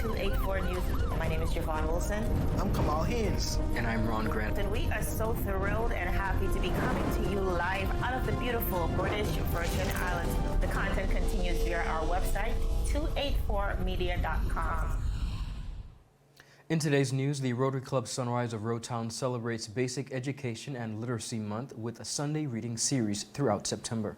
284 News. My name is Javon Wilson. I'm Kamal Haynes. And I'm Ron Grant. And we are so thrilled and happy to be coming to you live out of the beautiful British Virgin Islands. The content continues via our website, 284media.com. In today's news, the Rotary Club Sunrise of Rotown celebrates Basic Education and Literacy Month with a Sunday reading series throughout September.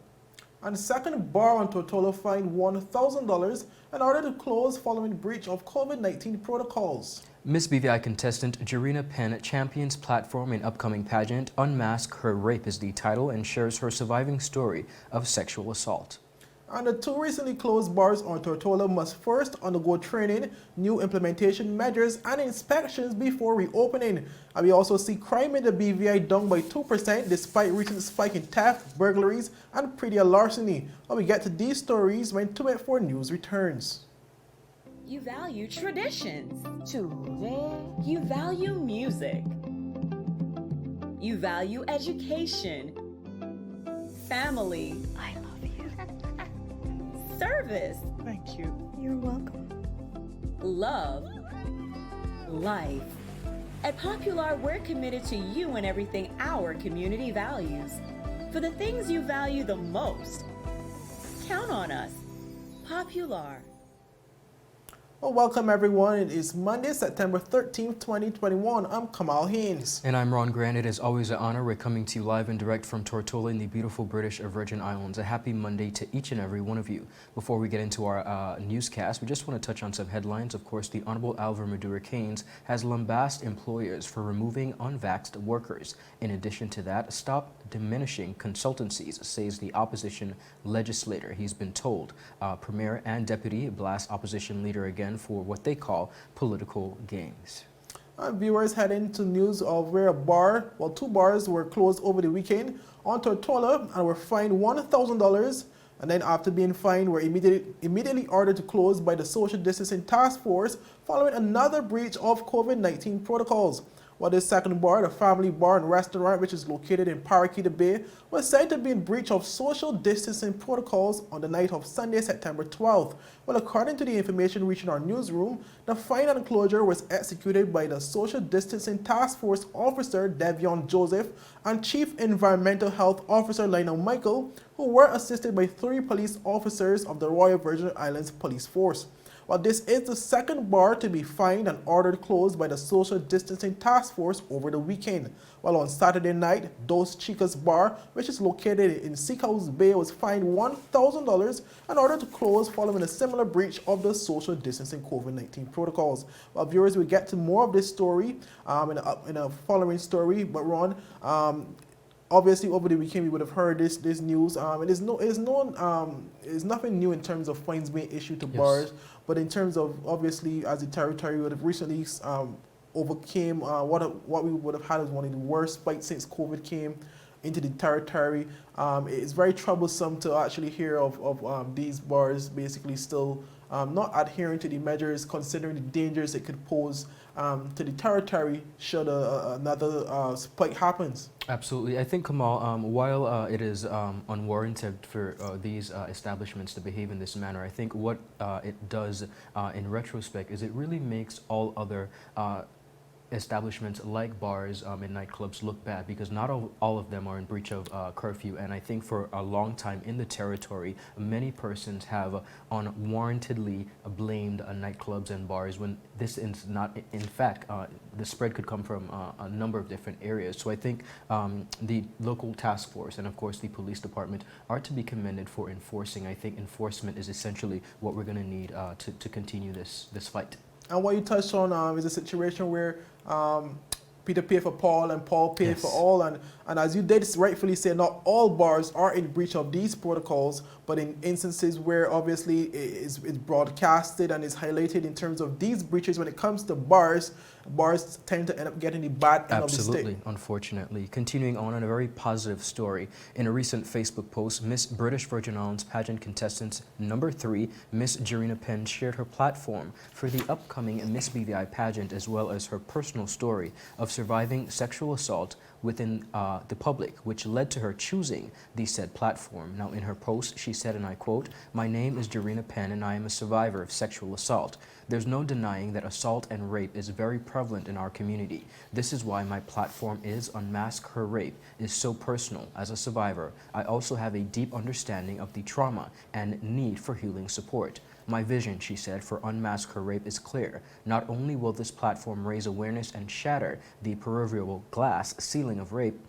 And the second bar on Tortola fined $1,000 in order to close following breach of COVID-19 protocols. Miss BVI contestant Jareena Penn champions platform in upcoming pageant Unmask-her-rape is the title and shares her surviving story of sexual assault. And the two recently closed bars on Tortola must first undergo training, new implementation measures, and inspections before reopening. And we also see crime in the BVI down by 2% despite recent spike in theft, burglaries, and praedial larceny. Well, we get to these stories when 284 News returns. You value traditions. You value music. You value education. Family. I love you. Service. Thank you. You're welcome. Love. Life. At Popular, we're committed to you and everything our community values. For the things you value the most, count on us. Popular. Well, welcome everyone. It is Monday, September 13th, 2021. I'm Kamal Haynes. And I'm Ron Grant. It is always an honor. We're coming to you live and direct from Tortola in the beautiful British Virgin Islands. A happy Monday to each and every one of you. Before we get into our newscast, we just want to touch on some headlines. Of course, the Honorable Alva Madura-Keynes has lambasted employers for removing unvaxxed workers. In addition to that, stop diminishing consultancies, says the opposition legislator. He's been told. Premier and Deputy blast opposition leader again for what they call political games. Viewers head into news of where two bars were closed over the weekend on Tortola and were fined $1,000, and then after being fined were immediately ordered to close by the social distancing task force following another breach of COVID-19 protocols. While this second bar, the Family Bar and Restaurant, which is located in Parakeet Bay, was said to be in breach of social distancing protocols on the night of Sunday, September 12th. Well, according to the information reaching our newsroom, the fine and closure was executed by the Social Distancing Task Force Officer Devion Joseph and Chief Environmental Health Officer Lionel Michael, who were assisted by 3 police officers of the Royal Virgin Islands Police Force. While this is the second bar to be fined and ordered closed by the Social Distancing Task Force over the weekend. While on Saturday night, Dos Chicas Bar, which is located in Seacoast Bay, was fined $1,000 and ordered to close following a similar breach of the social distancing COVID-19 protocols. Well, viewers, will get to more of this story in a following story, but Ron, obviously, over the weekend we would have heard this news. It's nothing new in terms of fines being issued to bars, but in terms of obviously as a territory would have recently overcame what we would have had as one of the worst spikes since COVID came into the territory. It's very troublesome to actually hear of these bars basically still not adhering to the measures, considering the dangers it could pose to the territory should another spike happens. Absolutely. I think, Kamal, while it is unwarranted for these establishments to behave in this manner, I think what it does in retrospect is it really makes all other establishments like bars and nightclubs look bad, because not all of them are in breach of curfew. And I think for a long time in the territory, many persons have unwarrantedly blamed nightclubs and bars when this is not. In fact, the spread could come from a number of different areas. So I think the local task force and of course the police department are to be commended for enforcing. I think enforcement is essentially what we're going to need to continue this fight. And what you touched on is a situation where Peter paid for Paul and Paul paid for all. And as you did rightfully say, not all bars are in breach of these protocols, but in instances where obviously it's broadcasted and is highlighted in terms of these breaches, when it comes to bars tend to end up getting the bad end of the stick. Absolutely, unfortunately. Continuing on a very positive story, in a recent Facebook post, Miss British Virgin Islands pageant contestant number 3, Miss Jareena Penn, shared her platform for the upcoming Miss BVI pageant as well as her personal story of surviving sexual assault within the public, which led to her choosing the said platform. Now, in her post, she said, and I quote, "My name is Jareena Penn, and I am a survivor of sexual assault. There's no denying that assault and rape is very prevalent in our community. This is why my platform is Unmask-her-rape is so personal. As a survivor, I also have a deep understanding of the trauma and need for healing support. My vision," she said, "for Unmask-her-rape is clear. Not only will this platform raise awareness and shatter the proverbial glass ceiling of rape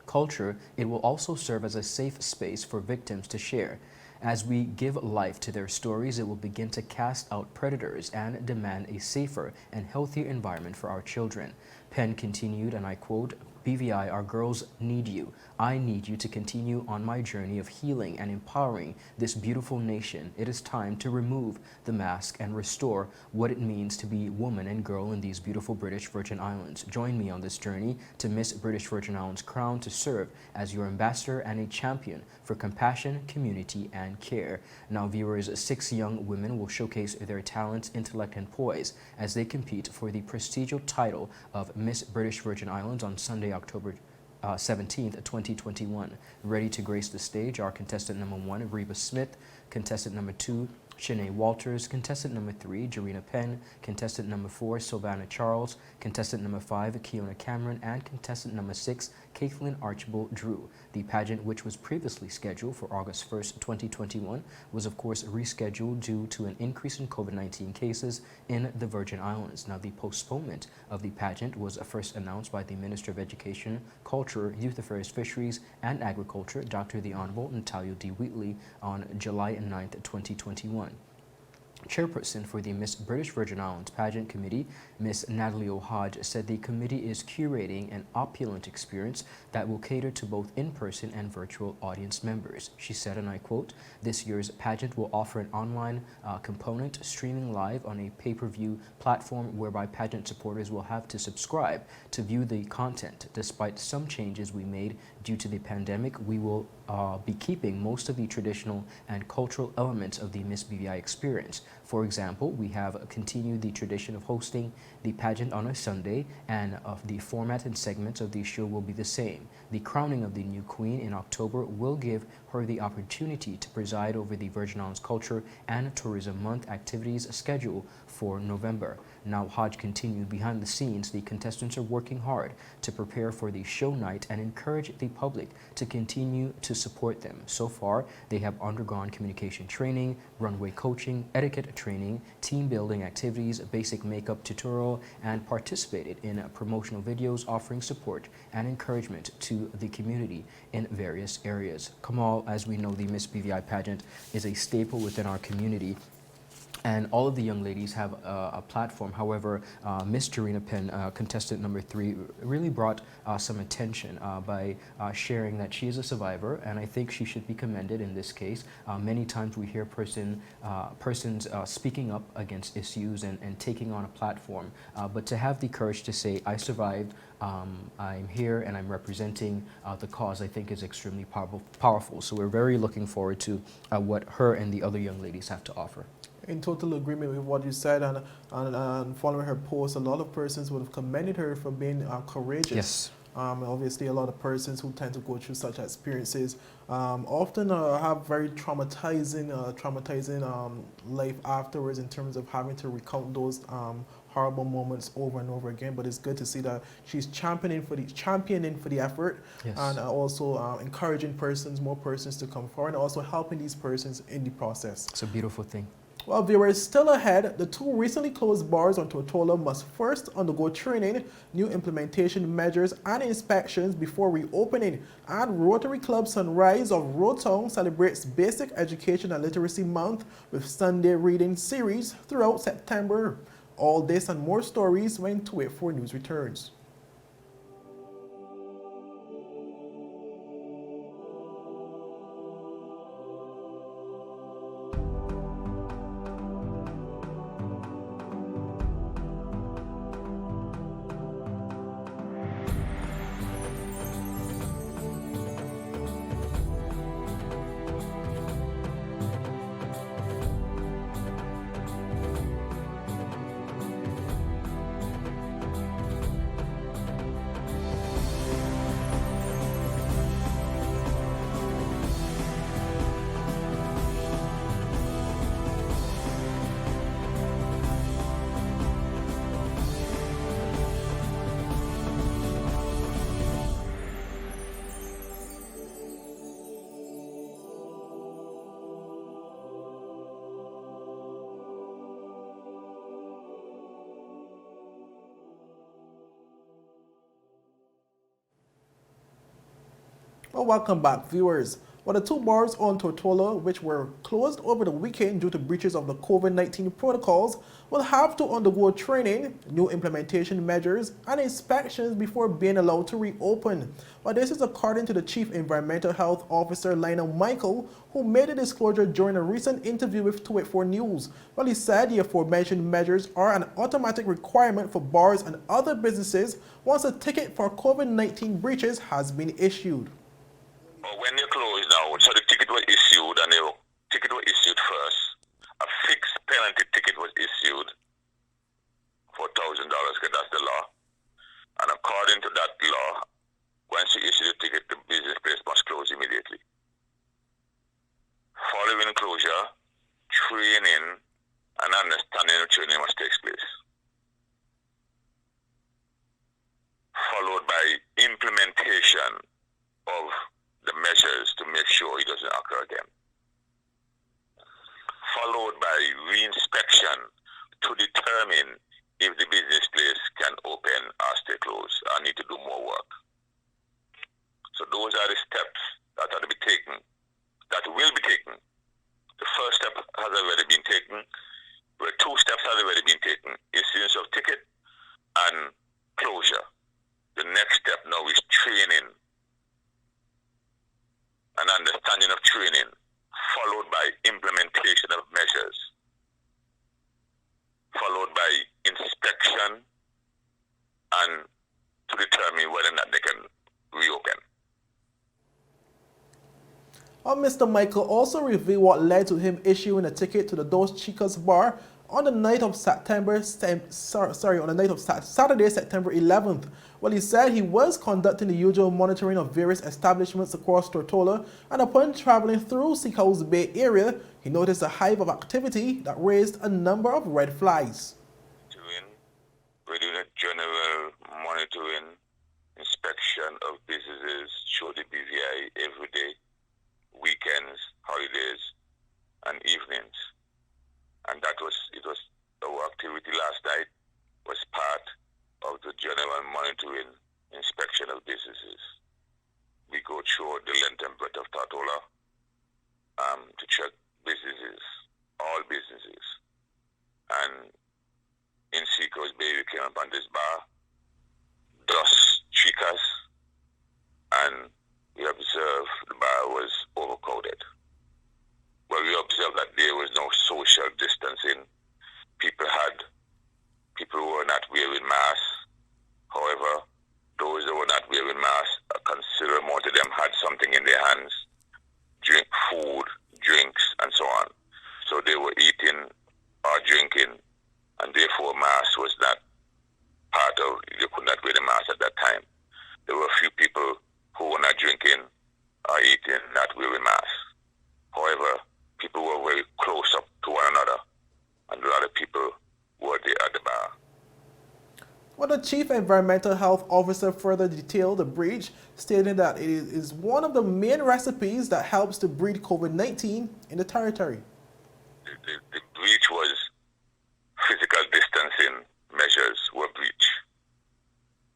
culture, it will also serve as a safe space for victims to share. As we give life to their stories, it will begin to cast out predators and demand a safer and healthier environment for our children." Penn continued, and I quote, "BVI, our girls need you. I need you to continue on my journey of healing and empowering this beautiful nation. It is time to remove the mask and restore what it means to be woman and girl in these beautiful British Virgin Islands. Join me on this journey to Miss British Virgin Islands crown to serve as your ambassador and a champion for compassion, community, and care." Now, viewers, 6 young women will showcase their talents, intellect, and poise as they compete for the prestigious title of Miss British Virgin Islands on Sunday, October 17th, 2021. Ready to grace the stage are contestant number 1, Reba Smith, contestant number 2, Shanae Walters, contestant number 3, Jareena Penn, contestant number 4, Sylvana Charles, contestant number 5, Kiona Cameron, and contestant number 6, Caitlin Archibald Drew. The pageant, which was previously scheduled for August 1st, 2021, was of course rescheduled due to an increase in COVID-19 cases in the Virgin Islands. Now, the postponement of the pageant was first announced by the Minister of Education, Culture, Youth Affairs, Fisheries, and Agriculture, Dr. the Honorable Natalia D. Wheatley, on July 9th, 2021. Chairperson for the Miss British Virgin Islands Pageant Committee, Miss Natalie O'Hodge, said the committee is curating an opulent experience that will cater to both in-person and virtual audience members. She said, and I quote, "This year's pageant will offer an online component streaming live on a pay-per-view platform whereby pageant supporters will have to subscribe to view the content. Despite some changes we made due to the pandemic, we will be keeping most of the traditional and cultural elements of the Miss BVI experience. For example, we have continued the tradition of hosting the pageant on a Sunday, and the format and segments of the show will be the same. The crowning of the new queen in October will give her the opportunity to preside over the Virgin Islands Culture and Tourism Month activities scheduled for November." Now, Hodge continued, "Behind the scenes, the contestants are working hard to prepare for the show night and encourage the public to continue to support them. So far, they have undergone communication training, runway coaching, etiquette training, team building activities, basic makeup tutorial, and participated in promotional videos offering support and encouragement to the community in various areas." Kamal, as we know, the Miss BVI pageant is a staple within our community, and all of the young ladies have a platform. However, Miss Jareena Penn, contestant number 3, really brought some attention by sharing that she is a survivor, and I think she should be commended in this case. Many times we hear persons speaking up against issues and taking on a platform, but to have the courage to say, "I survived, I'm here and I'm representing the cause," I think is extremely powerful. So we're very looking forward to what her and the other young ladies have to offer. In total agreement with what you said, and following her post, a lot of persons would have commended her for being courageous. Yes. Obviously, a lot of persons who tend to go through such experiences often have very traumatizing life afterwards, in terms of having to recount those horrible moments over and over again. But it's good to see that she's championing for the effort. Yes. And also encouraging more persons to come forward, and also helping these persons in the process. It's a beautiful thing. Well, viewers, still ahead, the 2 recently closed bars on Tortola must first undergo training, new implementation measures, and inspections before reopening. And Rotary Club Sunrise of Rotown celebrates Basic Education and Literacy Month with Sunday reading series throughout September. All this and more stories when 284 News returns. Well, welcome back, viewers. Well, the two bars on Tortola, which were closed over the weekend due to breaches of the COVID-19 protocols, will have to undergo training, new implementation measures, and inspections before being allowed to reopen. Well, this is according to the Chief Environmental Health Officer, Lionel Michael, who made a disclosure during a recent interview with 284 News. Well, he said the aforementioned measures are an automatic requirement for bars and other businesses once a ticket for COVID-19 breaches has been issued. When they closed now, so the ticket was issued and the ticket was issued first. A fixed penalty ticket was issued for $1,000 because that's the law. And according to that law, once you issue the ticket, the business place must close immediately. Following closure, training and understanding of training must take place. Followed by implementation of the measures to make sure it doesn't occur again. Followed by reinspection to determine if the business place can open or stay closed or need to do more work. So those are the steps that are to be taken, that will be taken. The first step has already been taken, where two steps have already been taken, issuance of ticket and closure. The next step now is training and understanding of training, followed by implementation of measures, followed by inspection, and to determine whether or not they can reopen. Mr. Michael also revealed what led to him issuing a ticket to the Dos Chicas bar on the night of Saturday, September 11th. Well, he said he was conducting the usual monitoring of various establishments across Tortola, and upon traveling through Seacoast Bay area, he noticed a hive of activity that raised a number of red flags. We're doing a general monitoring, inspection of businesses, show the BVI every day, weekends, holidays, and evenings. And our activity last night was part of the general monitoring inspection of businesses. We go through the length and breadth of Tortola to check businesses, all businesses. And in Seacoast Bay, we came upon this bar, Dos Chicas, and we observed the bar was overcrowded. Well, we observed that there was no social distancing. People were not wearing masks. However, those that were not wearing masks, a considerable amount of them had something in their hands, food, drinks, and so on. So they were eating or drinking, and therefore mask was not part of, you could not wear the mask at that time. There were a few people who were not drinking or eating, not wearing masks. However, people were very close up to one another, and a lot of people were there at the bar. Well, the Chief Environmental Health Officer further detailed the breach, stating that it is one of the main recipes that helps to breed COVID-19 in the territory. The breach was physical distancing measures were breached.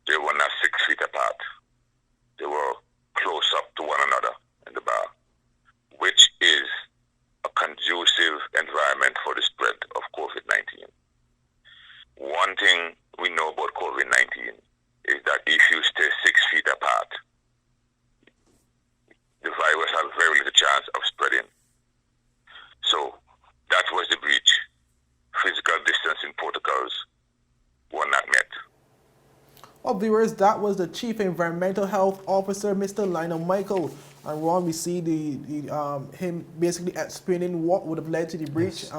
They were not 6 feet apart. They were close up to one another in the bar, which is a conducive environment for the spread of COVID-19. One thing we know about COVID-19 is that if you stay 6 feet apart, the virus has very little chance of spreading. So that was the breach. Physical distancing protocols were not met. Well, viewers, that was the Chief Environmental Health Officer, Mr. Lionel Michael. And Ron, we see him basically explaining what would have led to the breach. Yes.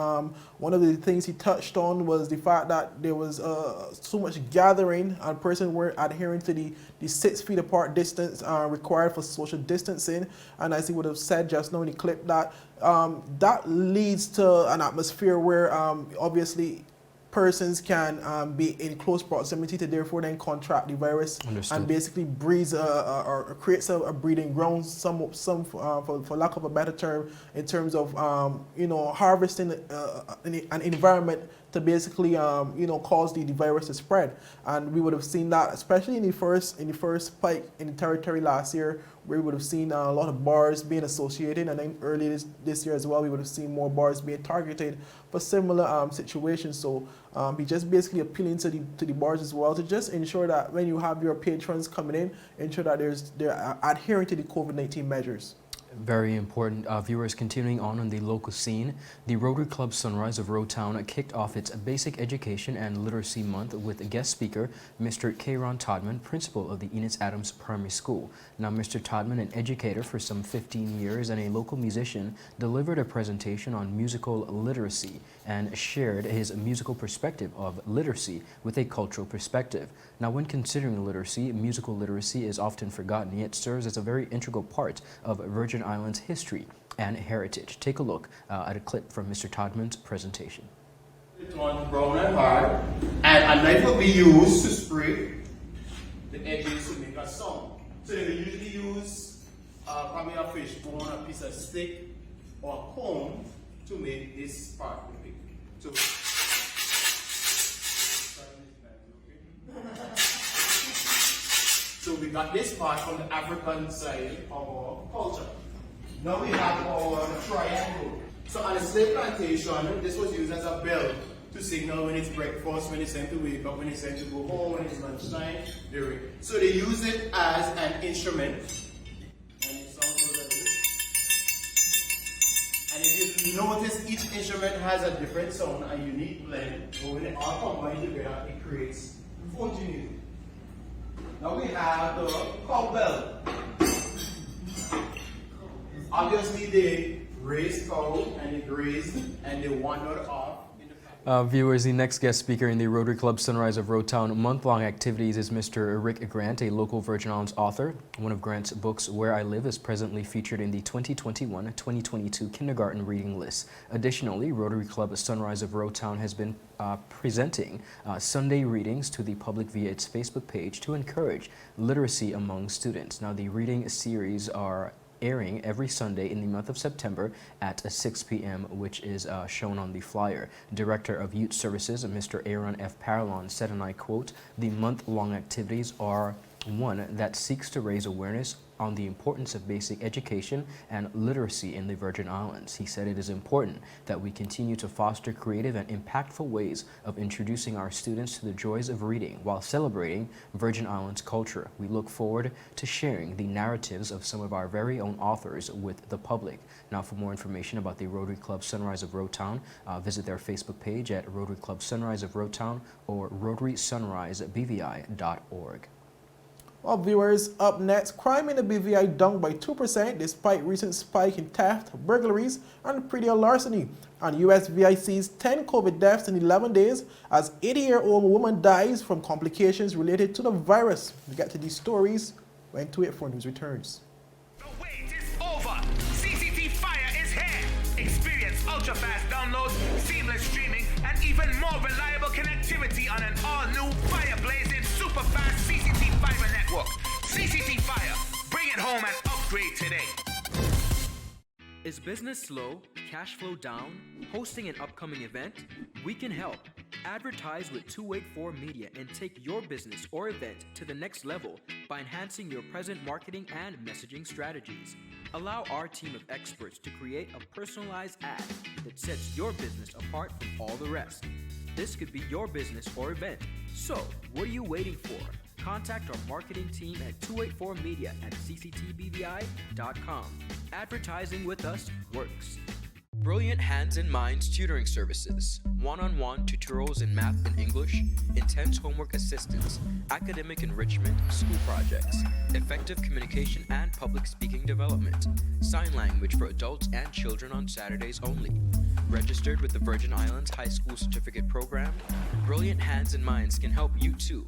One of the things he touched on was the fact that there was so much gathering and persons weren't adhering to the 6 feet apart distance required for social distancing. And as he would have said just now in the clip, that that leads to an atmosphere where obviously persons can be in close proximity to therefore then contract the virus. Understood. And basically breeds or creates a breeding ground, for lack of a better term, in terms of harvesting an environment to basically, cause the virus to spread. And we would have seen that, especially in the first spike in the territory last year, where we would have seen a lot of bars being associated, and then early this year as well, we would have seen more bars being targeted for similar situations. So he just basically appealing to the bars as well to just ensure that when you have your patrons coming in, ensure that they're adhering to the COVID-19 measures. Very important. Viewers, continuing on the local scene, the Rotary Club Sunrise of Rotown kicked off its Basic Education and Literacy Month with a guest speaker, Mr. Jareena Penn, principal of the Enos Adams Primary School. Now, Mr. Todman, an educator for some 15 years and a local musician, delivered a presentation on musical literacy and shared his musical perspective of literacy with a cultural perspective. Now, when considering literacy, musical literacy is often forgotten, yet serves as a very integral part of Virgin Islands history and heritage. Take a look at a clip from Mr. Todman's presentation. It's on brown and hard, and a knife will be used to spray the edges to make a sound. So they will usually use probably a fish bone, a piece of stick, or a comb to make this part of it. So we got this part from the African side of our culture. Now we have our triangle. So on a slave plantation, this was used as a bell to signal when it's breakfast, when it's time to wake up, when it's time to go home, when it's lunchtime. So they use it as an instrument. And it sounds like this. And if you notice, each instrument has a different sound, a unique blend. So when they all combine together, it creates folk music. Now we have the cowbell. Obviously, they raise cow and they graze and they wandered off. Viewers, the next guest speaker in the Rotary Club Sunrise of Rotown month-long activities is Mr. Rick Grant, a local Virgin Islands author. One of Grant's books, Where I Live, is presently featured in the 2021-2022 kindergarten reading list. Additionally, Rotary Club Sunrise of Rotown has been presenting Sunday readings to the public via its Facebook page to encourage literacy among students. Now, the reading series are airing every Sunday in the month of September at 6 p.m., which is shown on the flyer. Director of Youth Services, Mr. Aaron F. Paralon, said, and I quote, "The month-long activities are one that seeks to raise awareness on the importance of basic education and literacy in the Virgin Islands." He said it is important that we continue to foster creative and impactful ways of introducing our students to the joys of reading while celebrating Virgin Islands culture. We look forward to sharing the narratives of some of our very own authors with the public. Now, for more information about the Rotary Club Sunrise of Rotown, visit their Facebook page at Rotary Club Sunrise of Rotown or rotarysunrisebvi.org. Well, viewers, up next, crime in the BVI down by 2% despite recent spike in theft, burglaries, and praedial larceny. And USVI sees 10 COVID deaths in 11 days as 80-year-old woman dies from complications related to the virus. We get to these stories when 284 News returns. The wait is over. CCT Fire is here. Experience ultra-fast downloads, seamless streaming, and even more reliable connectivity on an all-new fire-blazing super-fast CCT Fiber network. CCT Fire. Bring it home and upgrade today. Is business slow? Cash flow down? Hosting an upcoming event? We can help. Advertise with 284 Media and take your business or event to the next level by enhancing your present marketing and messaging strategies. Allow our team of experts to create a personalized ad that sets your business apart from all the rest. This could be your business or event. So, what are you waiting for? Contact our marketing team at 284media@cctbvi.com. Advertising with us works. Brilliant Hands and Minds Tutoring Services. One-on-one tutorials in math and English, intense homework assistance, academic enrichment, school projects, effective communication and public speaking development, sign language for adults and children on Saturdays only. Registered with the Virgin Islands High School Certificate Program, Brilliant Hands and Minds can help you too.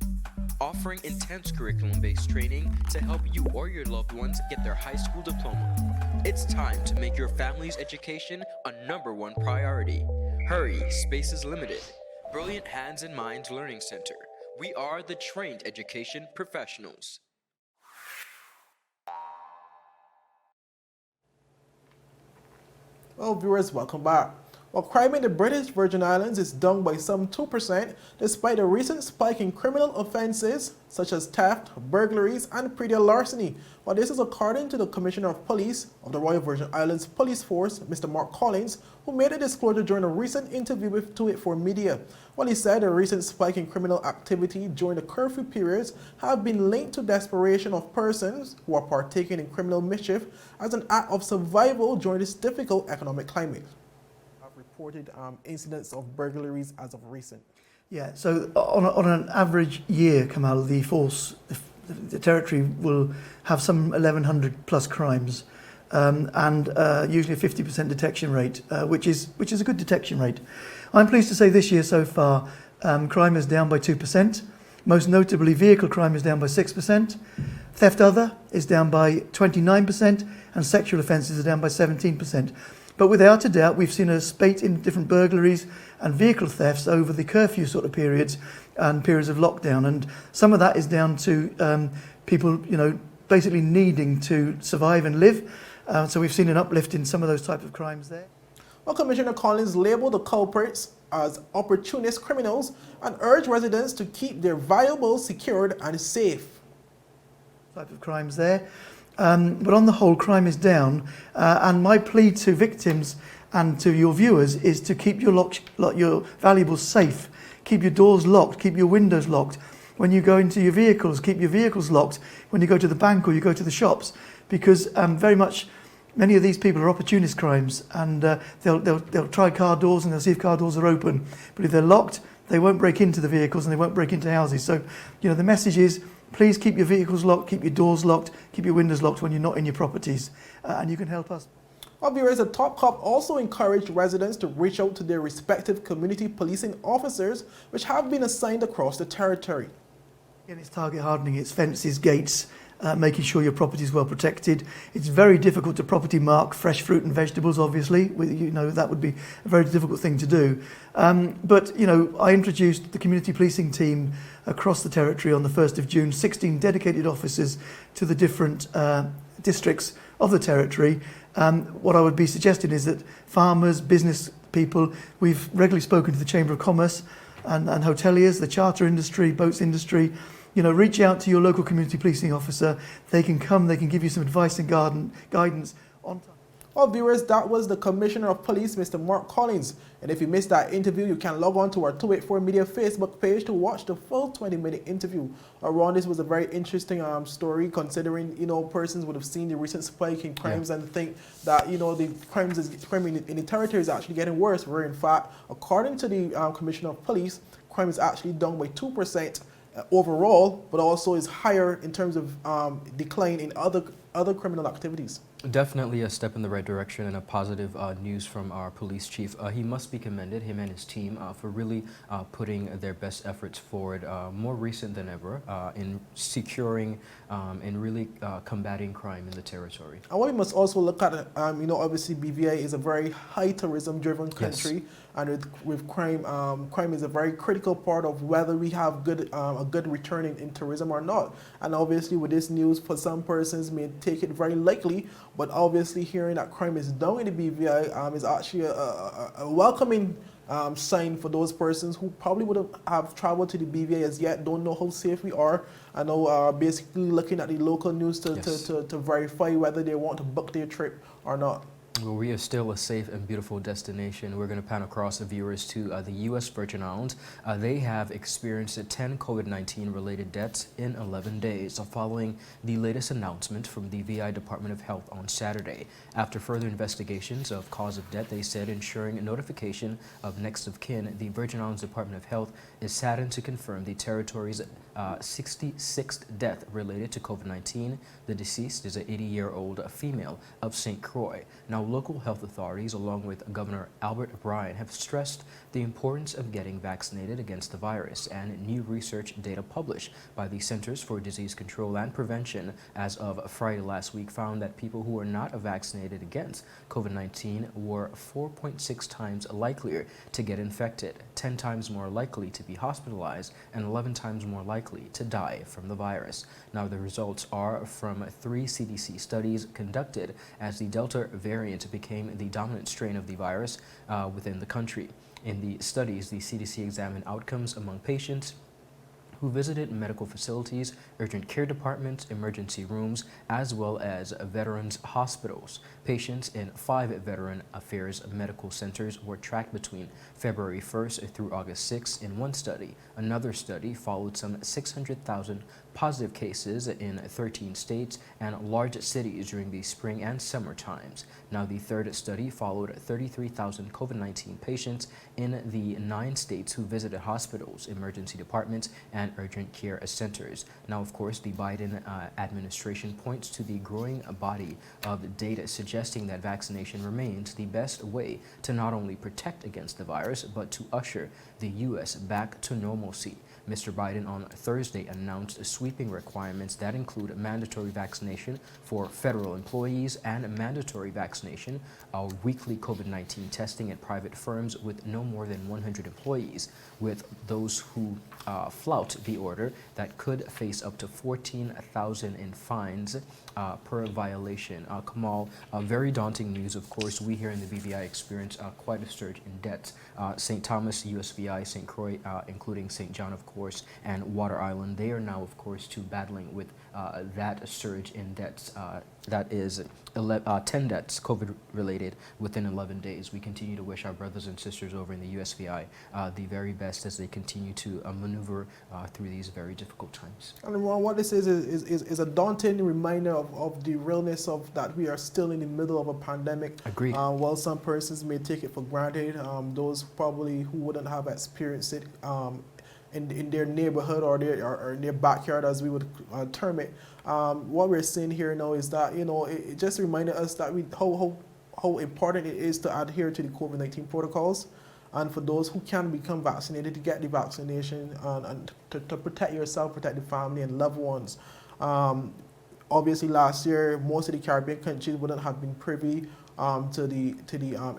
Offering intense curriculum-based training to help you or your loved ones get their high school diploma. It's time to make your family's education a #1 priority. Hurry, space is limited. Brilliant Hands and Minds Learning Center. We are the trained education professionals. Well, viewers, welcome back. while crime in the British Virgin Islands is down by some 2%, despite a recent spike in criminal offences such as theft, burglaries, and praedial larceny. Well, this is according to the Commissioner of Police of the Royal Virgin Islands Police Force, Mr. Mark Collins, who made a disclosure during a recent interview with 284 Media. Well, he said a recent spike in criminal activity during the curfew periods have been linked to desperation of persons who are partaking in criminal mischief as an act of survival during this difficult economic climate. Reported incidents of burglaries as of recent. Yeah, so on an average year, Kamal, the force, the territory will have some 1,100 plus crimes, and usually a 50% detection rate, which is a good detection rate. I'm pleased to say this year so far, crime is down by 2%. Most notably, vehicle crime is down by 6%. Theft other is down by 29%, and sexual offences are down by 17%. But without a doubt, we've seen a spate in different burglaries and vehicle thefts over the curfew sort of periods and periods of lockdown. And some of that is down to people, basically needing to survive and live. So we've seen an uplift in some of those type of crimes there. Well, Commissioner Collins labelled the culprits as opportunist criminals and urged residents to keep their valuables secured and safe. Type of crimes there. But on the whole, crime is down, and my plea to victims and to your viewers is to keep your valuables safe, keep your doors locked, keep your windows locked. When you go into your vehicles, keep your vehicles locked. When you go to the bank or you go to the shops, because very much many of these people are opportunist crimes, and they'll try car doors and they'll see if car doors are open. But if they're locked, they won't break into the vehicles and they won't break into houses. So, the message is, please keep your vehicles locked, keep your doors locked, keep your windows locked when you're not in your properties, and you can help us. Well, viewers, the Top Cop also encouraged residents to reach out to their respective community policing officers, which have been assigned across the territory. Again, it's target hardening, it's fences, gates, making sure your property is well protected. It's very difficult to property mark fresh fruit and vegetables, obviously. That would be a very difficult thing to do. But I introduced the community policing team across the territory on the 1st of June, 16 dedicated officers to the different districts of the territory. What I would be suggesting is that farmers, business people, we've regularly spoken to the Chamber of Commerce and hoteliers, the charter industry, boats industry. Reach out to your local community policing officer. They can come, they can give you some advice and guidance on time. Well, viewers, that was the Commissioner of Police, Mr. Mark Collins. And if you missed that interview, you can log on to our 284 Media Facebook page to watch the full 20-minute interview. Ron, this was a very interesting story, considering, persons would have seen the recent spike in crimes and think that, the crime in the territory is actually getting worse, where in fact, according to the Commissioner of Police, crime is actually down by 2%. Overall, but also is higher in terms of decline in other criminal activities. Definitely a step in the right direction and a positive news from our police chief. He must be commended, him and his team, for really putting their best efforts forward, more recent than ever, in securing and really combating crime in the territory. And what we must also look at, obviously BVI is a very high tourism-driven country, and with crime, crime is a very critical part of whether we have a good return in tourism or not. And obviously with this news, for some persons may take it very lightly, but obviously hearing that crime is down in the BVI is actually a welcoming sign for those persons who probably would have traveled to the BVI as yet, don't know how safe we are, and are basically looking at the local news to verify whether they want to book their trip or not. Well, we are still a safe and beautiful destination. We're going to pan across the viewers to the U.S. Virgin Islands. They have experienced 10 COVID-19 related deaths in 11 days following the latest announcement from the VI Department of Health on Saturday. After further investigations of cause of death, they said ensuring notification of next of kin, the Virgin Islands Department of Health is saddened to confirm the territory's 66th death related to COVID-19. The deceased is an 80-year-old female of St. Croix. Now, local health authorities, along with Governor Albert Bryan, have stressed the importance of getting vaccinated against the virus, and new research data published by the Centers for Disease Control and Prevention as of Friday last week found that people who were not vaccinated against COVID-19 were 4.6 times likelier to get infected, 10 times more likely to be hospitalized, and 11 times more likely to die from the virus. Now, the results are from 3 CDC studies conducted as the Delta variant variant became the dominant strain of the virus within the country. In the studies, the CDC examined outcomes among patients who visited medical facilities, urgent care departments, emergency rooms, as well as veterans' hospitals. Patients in 5 Veteran Affairs medical centers were tracked between February 1st through August 6th in one study. Another study followed some 600,000 positive cases in 13 states and large cities during the spring and summer times. Now, the third study followed 33,000 COVID-19 patients in the 9 states who visited hospitals, emergency departments, and urgent care centers. Now, of course, the Biden administration points to the growing body of data suggesting that vaccination remains the best way to not only protect against the virus, but to usher the U.S. back to normalcy. Mr. Biden on Thursday announced sweeping requirements that include mandatory vaccination for federal employees and mandatory vaccination of weekly COVID-19 testing at private firms with no more than 100 employees, with those who flout the order that could face up to $14,000 in fines per violation. Kamal, very daunting news, of course. We here in the BVI experienced quite a surge in debts. St. Thomas, USVI, St. Croix, including St. John, of course, and Water Island, they are now, of course, too battling with that surge in debts. That is 10 deaths COVID-related within 11 days. We continue to wish our brothers and sisters over in the USVI the very best as they continue to maneuver through these very difficult times. And what this is a daunting reminder of the realness of that we are still in the middle of a pandemic. Agreed. While some persons may take it for granted, those probably who wouldn't have experienced it in their neighborhood or their backyard, as we would term it. What we're seeing here now is that, it just reminded us that how important it is to adhere to the COVID-19 protocols, and for those who can become vaccinated, to get the vaccination and to protect yourself, protect the family and loved ones. Obviously, last year, most of the Caribbean countries wouldn't have been privy to the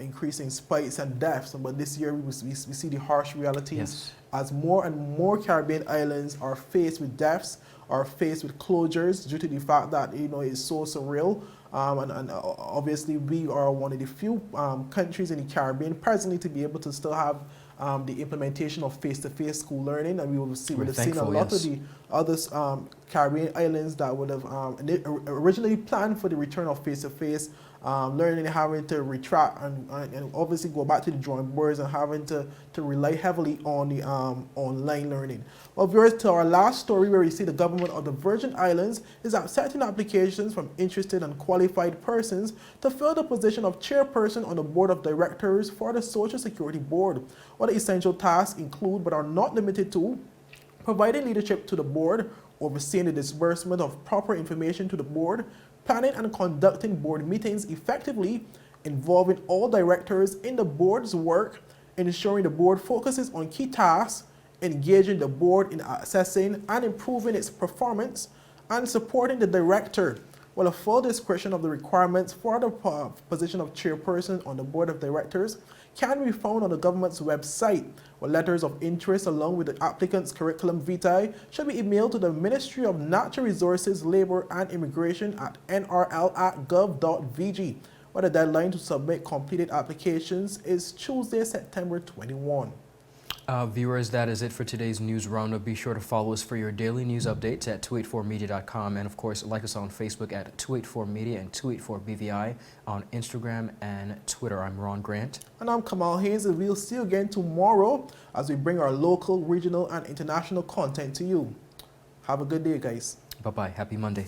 increasing spikes and deaths, but this year we see the harsh realities. Yes. As more and more Caribbean islands are faced with deaths, are faced with closures due to the fact that it's so surreal. And obviously we are one of the few countries in the Caribbean presently to be able to still have the implementation of face-to-face school learning, and we would have seen a lot of the other Caribbean islands that would have originally planned for the return of face-to-face learning, having to retract and obviously go back to the drawing boards and having to rely heavily on the online learning. Well, viewers, to our last story, where we see the government of the Virgin Islands is accepting applications from interested and qualified persons to fill the position of chairperson on the board of directors for the Social Security Board. What the essential tasks include, but are not limited to, providing leadership to the board, overseeing the disbursement of proper information to the board, planning and conducting board meetings effectively, involving all directors in the board's work, ensuring the board focuses on key tasks, engaging the board in assessing and improving its performance, and supporting the director. Well, a full description of the requirements for the position of chairperson on the board of directors can be found on the government's website, where letters of interest along with the applicant's curriculum vitae should be emailed to the Ministry of Natural Resources, Labor and Immigration at nrl@gov.vg, where the deadline to submit completed applications is Tuesday, September 21. Viewers, that is it for today's news roundup. Be sure to follow us for your daily news updates at 284media.com, and of course like us on Facebook at 284media and 284BVI, on Instagram and Twitter. I'm Ron Grant. And I'm Kamal Hayes, and we'll see you again tomorrow as we bring our local, regional and international content to you. Have a good day, guys. Bye-bye. Happy Monday.